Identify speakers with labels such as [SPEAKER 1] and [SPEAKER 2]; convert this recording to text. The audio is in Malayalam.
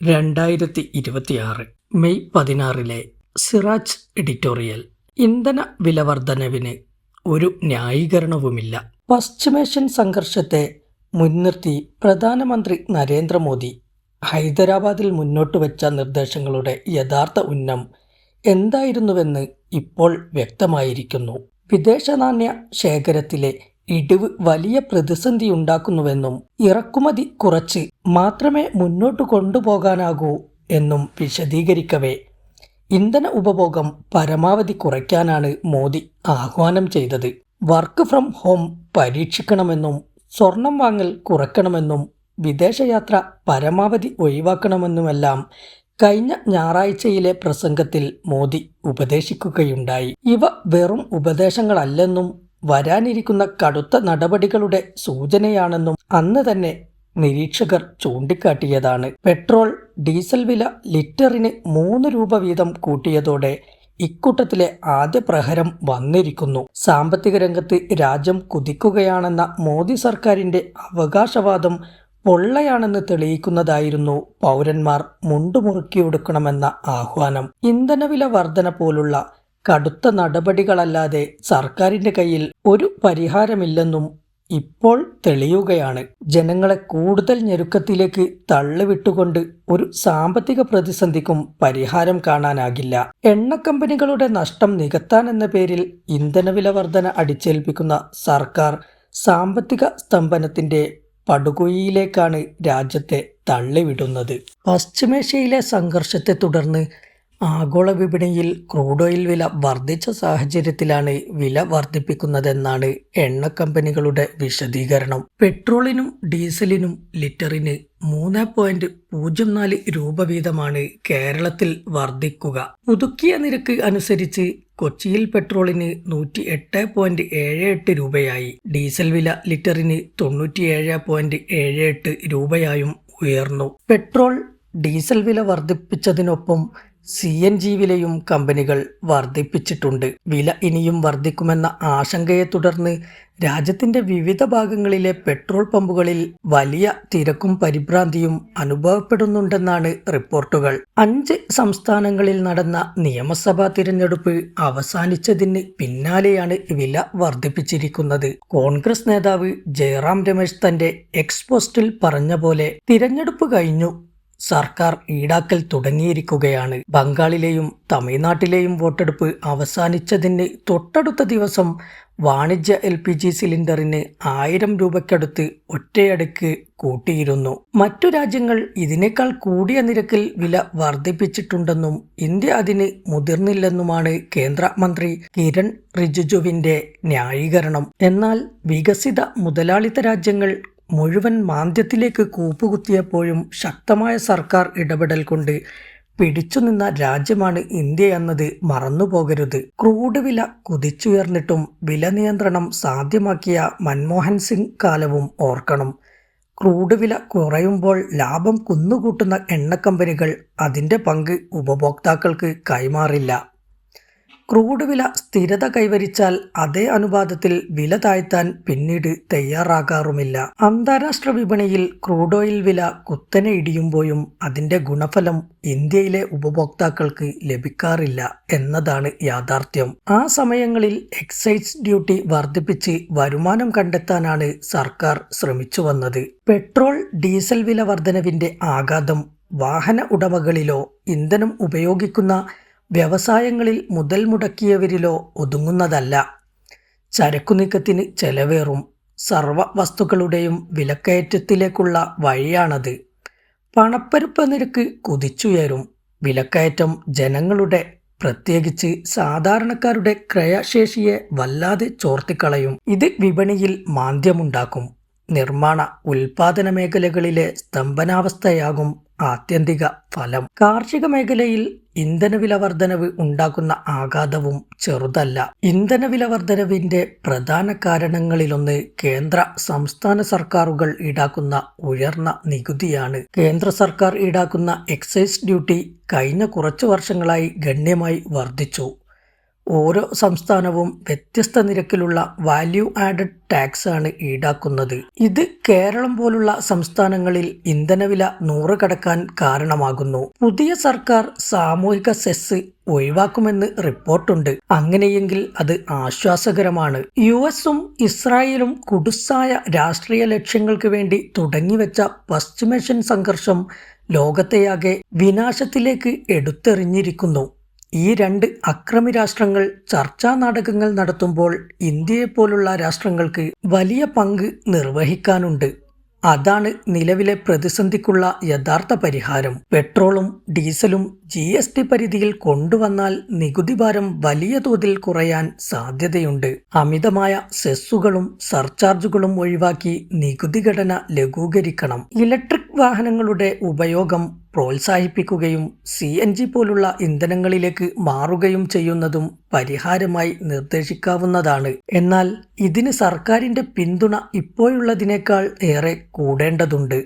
[SPEAKER 1] 2026 മെയ് 16 സിറാജ് എഡിറ്റോറിയൽ. ഇന്ധന വിലവർധനവിന് ഒരു ന്യായീകരണവുമില്ല. പശ്ചിമേഷ്യൻ സംഘർഷത്തെ മുൻനിർത്തി പ്രധാനമന്ത്രി നരേന്ദ്രമോദി ഹൈദരാബാദിൽ മുന്നോട്ട് വെച്ച നിർദ്ദേശങ്ങളുടെ യഥാർത്ഥ ഉന്നം എന്തായിരുന്നുവെന്ന് ഇപ്പോൾ വ്യക്തമായിരിക്കുന്നു. വിദേശ നാണ്യ ശേഖരത്തിലെ ഇടിവ് വലിയ പ്രതിസന്ധിയുണ്ടാക്കുന്നുവെന്നും ഇറക്കുമതി കുറച്ച് മാത്രമേ മുന്നോട്ട് കൊണ്ടുപോകാനാകൂ എന്നും വിശദീകരിക്കവേ ഇന്ധന ഉപഭോഗം പരമാവധി കുറയ്ക്കാനാണ് മോദി ആഹ്വാനം ചെയ്തത്. വർക്ക് ഫ്രം ഹോം പരീക്ഷിക്കണമെന്നും സ്വർണം വാങ്ങൽ കുറയ്ക്കണമെന്നും വിദേശയാത്ര പരമാവധി ഒഴിവാക്കണമെന്നുമെല്ലാം കഴിഞ്ഞ ഞായറാഴ്ചയിലെ പ്രസംഗത്തിൽ മോദി ഉപദേശിക്കുകയുണ്ടായി. ഇവ വെറും ഉപദേശങ്ങളല്ലെന്നും വരാനിരിക്കുന്ന കടുത്ത നടപടികളുടെ സൂചനയാണെന്നും അന്ന് തന്നെ നിരീക്ഷകർ ചൂണ്ടിക്കാട്ടിയതാണ്. പെട്രോൾ, ഡീസൽ വില ലിറ്ററിന് 3 രൂപ വീതം കൂട്ടിയതോടെ ഇക്കൂട്ടത്തിലെ ആദ്യ പ്രഹരം വന്നിരിക്കുന്നു. സാമ്പത്തിക രംഗത്ത് രാജ്യം കുതിക്കുകയാണെന്ന മോദി സർക്കാരിന്റെ അവകാശവാദം പൊള്ളയാണെന്ന് തെളിയിക്കുന്നതായിരുന്നു പൗരന്മാർ മുണ്ടുമുറുക്കിയെടുക്കണമെന്ന ആഹ്വാനം. ഇന്ധനവില വർധന പോലുള്ള കടുത്ത നടപടികളല്ലാതെ സർക്കാരിന്റെ കയ്യിൽ ഒരു പരിഹാരമില്ലെന്നും ഇപ്പോൾ തെളിയുകയാണ്. ജനങ്ങളെ കൂടുതൽ ഞെരുക്കത്തിലേക്ക് തള്ളിവിട്ടുകൊണ്ട് ഒരു സാമ്പത്തിക പ്രതിസന്ധിക്കും പരിഹാരം കാണാനാകില്ല. എണ്ണക്കമ്പനികളുടെ നഷ്ടം നികത്താനെന്ന പേരിൽ ഇന്ധനവില വർധന അടിച്ചേൽപ്പിക്കുന്ന സർക്കാർ സാമ്പത്തിക സ്തംഭനത്തിന്റെ പടുകുഴിയിലേക്കാണ് രാജ്യത്തെ തള്ളിവിടുന്നത്. പശ്ചിമേഷ്യയിലെ സംഘർഷത്തെ തുടർന്ന് ആഗോള വിപണിയിൽ ക്രൂഡ് ഓയിൽ വില വർദ്ധിച്ച സാഹചര്യത്തിലാണ് വില വർദ്ധിപ്പിക്കുന്നതെന്നാണ് എണ്ണ കമ്പനികളുടെ വിശദീകരണം. പെട്രോളിനും ഡീസലിനും ലിറ്ററിന് 3.04 രൂപ വീതമാണ് കേരളത്തിൽ വർദ്ധിക്കുക. പുതുക്കിയ നിരക്ക് അനുസരിച്ച് കൊച്ചിയിൽ പെട്രോളിന് 108.78 രൂപയായി. ഡീസൽ വില ലിറ്ററിന് 97.78 രൂപയായും ഉയർന്നു. പെട്രോൾ, ഡീസൽ വില വർദ്ധിപ്പിച്ചതിനൊപ്പം CNG വിലയും കമ്പനികൾ വർദ്ധിപ്പിച്ചിട്ടുണ്ട്. വില ഇനിയും വർദ്ധിക്കുമെന്ന ആശങ്കയെ തുടർന്ന് രാജ്യത്തിന്റെ വിവിധ ഭാഗങ്ങളിലെ പെട്രോൾ പമ്പുകളിൽ വലിയ തിരക്കും പരിഭ്രാന്തിയും അനുഭവപ്പെടുന്നുണ്ടെന്നാണ് റിപ്പോർട്ടുകൾ. 5 സംസ്ഥാനങ്ങളിൽ നടന്ന നിയമസഭാ തിരഞ്ഞെടുപ്പ് അവസാനിച്ചതിന് പിന്നാലെയാണ് വില വർദ്ധിപ്പിച്ചിരിക്കുന്നത്. കോൺഗ്രസ് നേതാവ് ജയറാം രമേശ് തന്റെ എക്സ് പോസ്റ്റിൽ പറഞ്ഞ പോലെ തിരഞ്ഞെടുപ്പ് കഴിഞ്ഞു, സർക്കാർ ഈടാക്കൽ തുടങ്ങിയിരിക്കുകയാണ്. ബംഗാളിലെയും തമിഴ്നാട്ടിലെയും വോട്ടെടുപ്പ് അവസാനിച്ചതിന് തൊട്ടടുത്ത ദിവസം വാണിജ്യ LPG സിലിണ്ടറിന് 1000 രൂപയ്ക്കടുത്ത് ഒറ്റയടിക്ക് കൂട്ടിയിരുന്നു. മറ്റു രാജ്യങ്ങൾ ഇതിനേക്കാൾ കൂടിയ നിരക്കിൽ വില വർദ്ധിപ്പിച്ചിട്ടുണ്ടെന്നും ഇന്ത്യ അതിന് മുതിർന്നില്ലെന്നുമാണ് കേന്ദ്ര മന്ത്രി കിരൺ റിജിജുവിന്റെ ന്യായീകരണം. എന്നാൽ വികസിത മുതലാളിത്ത രാജ്യങ്ങൾ മുഴുവൻ മാന്ദ്യത്തിലേക്ക് കൂപ്പുകുത്തിയപ്പോഴും ശക്തമായ സർക്കാർ ഇടപെടൽ കൊണ്ട് പിടിച്ചുനിന്ന രാജ്യമാണ് ഇന്ത്യ എന്നത് മറന്നുപോകരുത്. ക്രൂഡ് വില കുതിച്ചുയർന്നിട്ടും വില നിയന്ത്രണം സാധ്യമാക്കിയ മൻമോഹൻ സിംഗ് കാലവും ഓർക്കണം. ക്രൂഡ് വില കുറയുമ്പോൾ ലാഭം കുന്നുകൂട്ടുന്ന എണ്ണക്കമ്പനികൾ അതിന്റെ പങ്ക് ഉപഭോക്താക്കൾക്ക് കൈമാറില്ല. ക്രൂഡ് വില സ്ഥിരത കൈവരിച്ചാൽ അതേ അനുപാതത്തിൽ വില താഴ്ത്താൻ പിന്നീട് തയ്യാറാകാറുമില്ല. അന്താരാഷ്ട്ര വിപണിയിൽ ക്രൂഡ് ഓയിൽ വില കുത്തനെ ഇടിയുമ്പോഴും അതിന്റെ ഗുണഫലം ഇന്ത്യയിലെ ഉപഭോക്താക്കൾക്ക് ലഭിക്കാറില്ല എന്നതാണ് യാഥാർത്ഥ്യം. ആ സമയങ്ങളിൽ എക്സൈസ് ഡ്യൂട്ടി വർദ്ധിപ്പിച്ച് വരുമാനം കണ്ടെത്താനാണ് സർക്കാർ ശ്രമിച്ചു വന്നത്. പെട്രോൾ, ഡീസൽ വില വർധനവിന്റെ ആഘാതം വാഹന ഉടമകളിലോ ഇന്ധനം ഉപയോഗിക്കുന്ന വ്യവസായങ്ങളിൽ മുതൽ മുടക്കിയവരിലോ ഒതുങ്ങുന്നതല്ല. ചരക്കുനീക്കത്തിന് ചെലവേറും. സർവ്വ വസ്തുക്കളുടെയും വിലക്കയറ്റത്തിലേക്കുള്ള വഴിയാണത്. പണപ്പെരുപ്പ നിരക്ക് കുതിച്ചുയരും. വിലക്കയറ്റം ജനങ്ങളുടെ, പ്രത്യേകിച്ച് സാധാരണക്കാരുടെ ക്രയശേഷിയെ വല്ലാതെ ചോർത്തിക്കളയും. ഇത് വിപണിയിൽ മാന്ദ്യമുണ്ടാക്കും. നിർമ്മാണ, ഉൽപാദന മേഖലകളിലെ സ്തംഭനാവസ്ഥയാകും ആത്യന്തിക ഫലം. കാർഷിക മേഖലയിൽ ഇന്ധനവില വർധനവ് ഉണ്ടാക്കുന്ന ആഘാതവും ചെറുതല്ല. ഇന്ധനവില വർധനവിന്റെ പ്രധാന കാരണങ്ങളിലൊന്ന് കേന്ദ്ര, സംസ്ഥാന സർക്കാരുകൾ ഈടാക്കുന്ന ഉയർന്ന നികുതിയാണ്. കേന്ദ്ര സർക്കാർ ഈടാക്കുന്ന എക്സൈസ് ഡ്യൂട്ടി കഴിഞ്ഞ കുറച്ചു വർഷങ്ങളായി ഗണ്യമായി വർദ്ധിച്ചു. ഓരോ സംസ്ഥാനവും വ്യത്യസ്ത നിരക്കിലുള്ള വാല്യൂ ആഡഡ് ടാക്സ് ആണ് ഈടാക്കുന്നത്. ഇത് കേരളം പോലുള്ള സംസ്ഥാനങ്ങളിൽ ഇന്ധനവില 100 കടക്കാൻ കാരണമാകുന്നു. പുതിയ സർക്കാർ സാമൂഹിക സെസ് ഒഴിവാക്കുമെന്ന് റിപ്പോർട്ടുണ്ട്. അങ്ങനെയെങ്കിൽ അത് ആശ്വാസകരമാണ്. US-ഉം ഇസ്രായേലും കുടുസായ രാഷ്ട്രീയ ലക്ഷ്യങ്ങൾക്ക് വേണ്ടി തുടങ്ങിവെച്ച പശ്ചിമേഷ്യൻ സംഘർഷം ലോകത്തെയാകെ വിനാശത്തിലേക്ക് എടുത്തെറിഞ്ഞിരിക്കുന്നു. ഈ രണ്ട് അക്രമി രാഷ്ട്രങ്ങൾ ചർച്ചാ നാടകങ്ങൾ നടത്തുമ്പോൾ ഇന്ത്യയെപ്പോലുള്ള രാഷ്ട്രങ്ങൾക്ക് വലിയ പങ്ക് നിർവഹിക്കാനുണ്ട്. അതാണ് നിലവിലെ പ്രതിസന്ധിക്കുള്ള യഥാർത്ഥ പരിഹാരം. പെട്രോളും ഡീസലും GST പരിധിയിൽ കൊണ്ടുവന്നാൽ നികുതി ഭാരം വലിയ തോതിൽ കുറയാൻ സാധ്യതയുണ്ട്. അമിതമായ സെസ്സുകളും സർചാർജുകളും ഒഴിവാക്കി നികുതി ഘടന ലഘൂകരിക്കണം. ഇലക്ട്രിക് വാഹനങ്ങളുടെ ഉപയോഗം പ്രോത്സാഹിപ്പിക്കുകയും CNG പോലുള്ള ഇന്ധനങ്ങളിലേക്ക് മാറുകയും ചെയ്യുന്നതും പരിഹാരമായി നിർദ്ദേശിക്കാവുന്നതാണ്. എന്നാൽ ഇതിന് സർക്കാരിന്റെ പിന്തുണ ഇപ്പോഴുള്ളതിനേക്കാൾ ഏറെ കൂടേണ്ടതുണ്ട്.